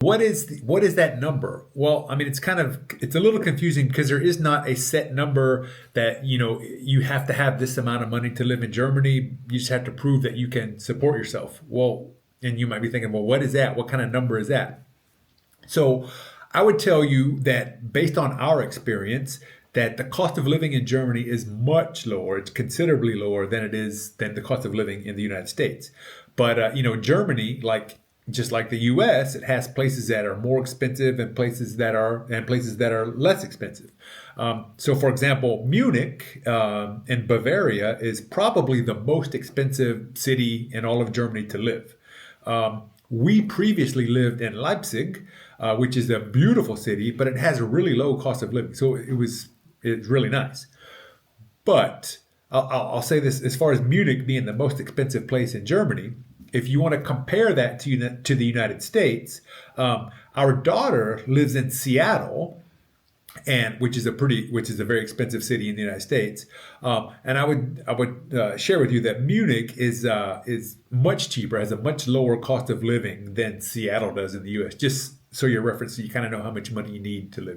What is that number? Well, I mean, it's a little confusing because there is not a set number that, you have to have this amount of money to live in Germany. You just have to prove that you can support yourself. Well, and you might be thinking, well, what is that? What kind of number is that? So I would tell you that based on our experience, that the cost of living in Germany is much lower. It's considerably lower than the cost of living in the United States. But Germany, just like the U.S., it has places that are more expensive and places that are less expensive. So, for example, Munich in Bavaria is probably the most expensive city in all of Germany to live. We previously lived in Leipzig, which is a beautiful city, but it has a really low cost of living. So it's really nice. But I'll say this as far as Munich being the most expensive place in Germany, if you want to compare that to the United States, our daughter lives in Seattle, and which is a very expensive city in the United States. And I would share with you that Munich is much cheaper, has a much lower cost of living than Seattle does in the U.S. Just so your reference, so you kind of know how much money you need to live